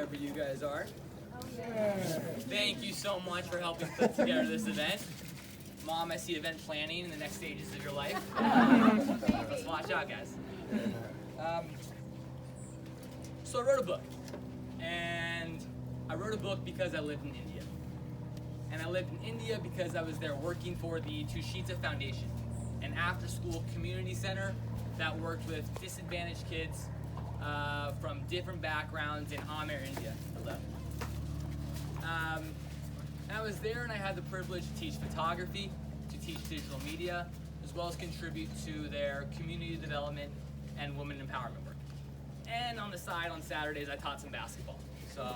wherever you guys are. Thank you so much for helping put together this event. Mom, I see event planning in the next stages of your life. Let's watch out, guys. So I wrote a book, and I wrote a book because I lived in India. And I lived in India because I was there working for the Tushita Foundation, an after-school community center that worked with disadvantaged kids from different backgrounds in Amer, India. Hello. I was there and I had the privilege to teach photography, to teach digital media, as well as contribute to their community development and women empowerment work. And on the side, on Saturdays, I taught some basketball. So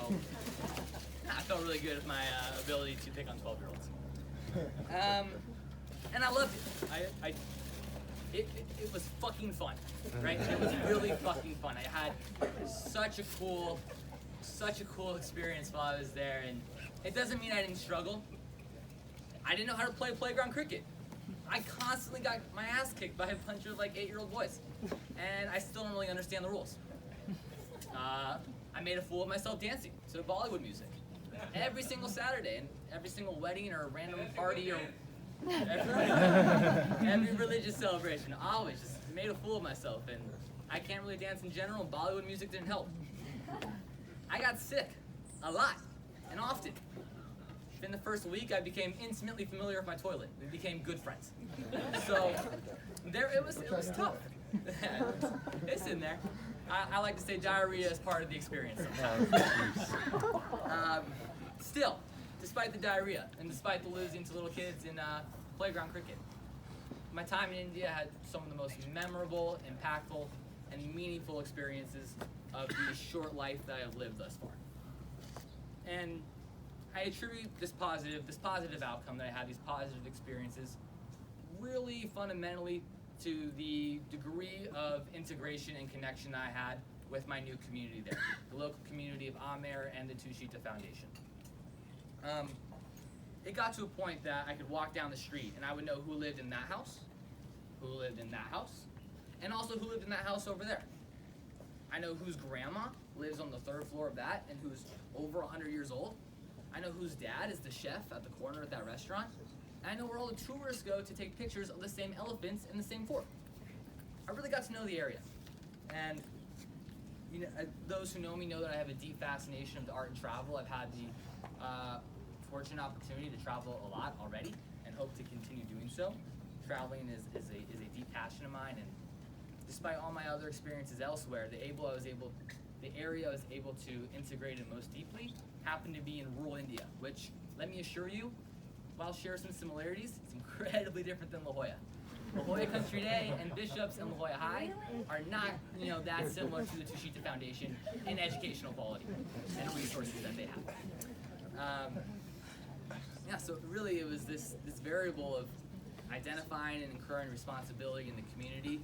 I felt really good with my ability to pick on 12-year-olds. And I loved it. It was fucking fun, right? It was really fucking fun. I had such a cool experience while I was there, and it doesn't mean I didn't struggle. I didn't know how to play playground cricket. I constantly got my ass kicked by a bunch of like 8-year-old boys, and I still don't really understand the rules. I made a fool of myself dancing to Bollywood music every single Saturday, and every single wedding or random party or every religious celebration. I always just made a fool of myself, and I can't really dance in general, and Bollywood music didn't help. I got sick a lot and often. Within the first week, I became intimately familiar with my toilet. We became good friends. So it was tough. It's in there. I like to say diarrhea is part of the experience sometimes. Still, despite the diarrhea and despite the losing to little kids in playground cricket, my time in India had some of the most memorable, impactful, and meaningful experiences of the short life that I have lived thus far. And I attribute this positive outcome that I had, these positive experiences, really fundamentally to the degree of integration and connection that I had with my new community there, the local community of Amer and the Tushita Foundation. It got to a point that I could walk down the street and I would know who lived in that house, who lived in that house, and also who lived in that house over there. I know whose grandma lives on the 3rd floor of that and who's over 100 years old. I know whose dad is the chef at the corner of that restaurant. And I know where all the tourists go to take pictures of the same elephants in the same fort. I really got to know the area. And you know, those who know me know that I have a deep fascination of the art and travel. I've had the fortunate opportunity to travel a lot already and hope to continue doing so. Traveling is a deep passion of mine, and despite all my other experiences elsewhere, the area I was able to integrate in most deeply happened to be in rural India, which, let me assure you, while share some similarities, it's incredibly different than La Jolla. La Jolla Country Day and Bishops and La Jolla High are not, that similar to the Tushita Foundation in educational quality and resources that they have. So really it was this variable of identifying and incurring responsibility in the community,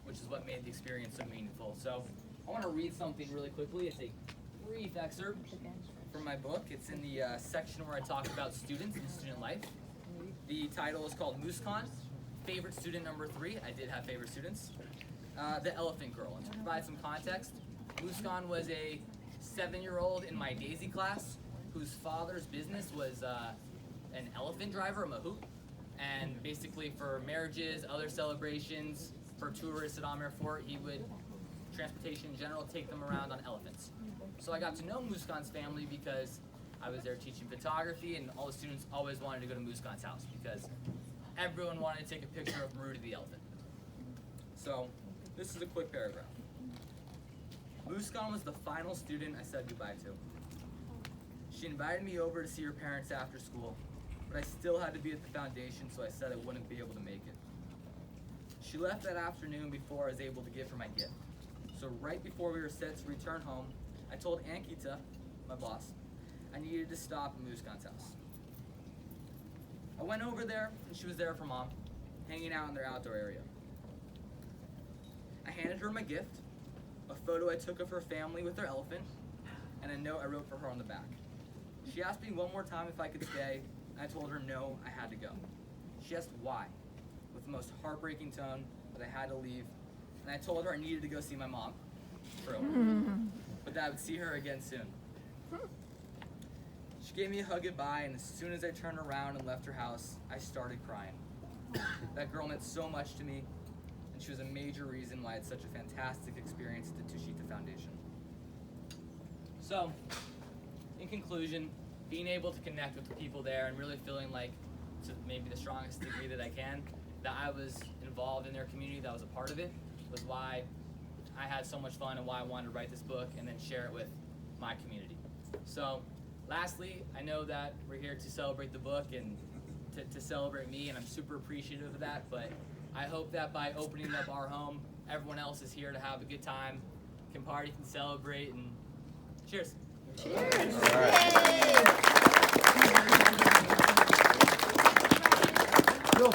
which is what made the experience so meaningful. So I want to read something really quickly. It's a brief excerpt from my book. It's in the section where I talk about students and student life. The title is called Muskan, Favorite Student Number 3. I did have favorite students. The Elephant Girl. And to provide some context, Muskan was a 7-year-old in my Daisy class whose father's business was an elephant driver, a mahout. And basically for marriages, other celebrations, for tourists at Amer Fort, he would, transportation in general, take them around on elephants. So I got to know Muskan's family because I was there teaching photography, and all the students always wanted to go to Muskan's house because everyone wanted to take a picture of Maruti the elephant. So this is a quick paragraph. Muskan was the final student I said goodbye to. She invited me over to see her parents after school, but I still had to be at the foundation, so I said I wouldn't be able to make it. She left that afternoon before I was able to give her my gift. So right before we were set to return home, I told Ankita, my boss, I needed to stop at Muskan's house. I went over there, and she was there with her mom, hanging out in their outdoor area. I handed her my gift, a photo I took of her family with their elephant, and a note I wrote for her on the back. She asked me one more time if I could stay, and I told her no, I had to go. She asked why, with the most heartbreaking tone that I had to leave, and I told her I needed to go see my mom. True. But that I would see her again soon. She gave me a hug goodbye, and as soon as I turned around and left her house, I started crying. That girl meant so much to me, and she was a major reason why I had such a fantastic experience at the Tushita Foundation. So, in conclusion, being able to connect with the people there and really feeling like, to maybe the strongest degree that I can, that I was involved in their community, that I was a part of it, was why I had so much fun and why I wanted to write this book and then share it with my community. So, lastly, I know that we're here to celebrate the book and to celebrate me, and I'm super appreciative of that, but I hope that by opening up our home, everyone else is here to have a good time, can party, can celebrate, and cheers. Cheers. All right. Yay. Yo,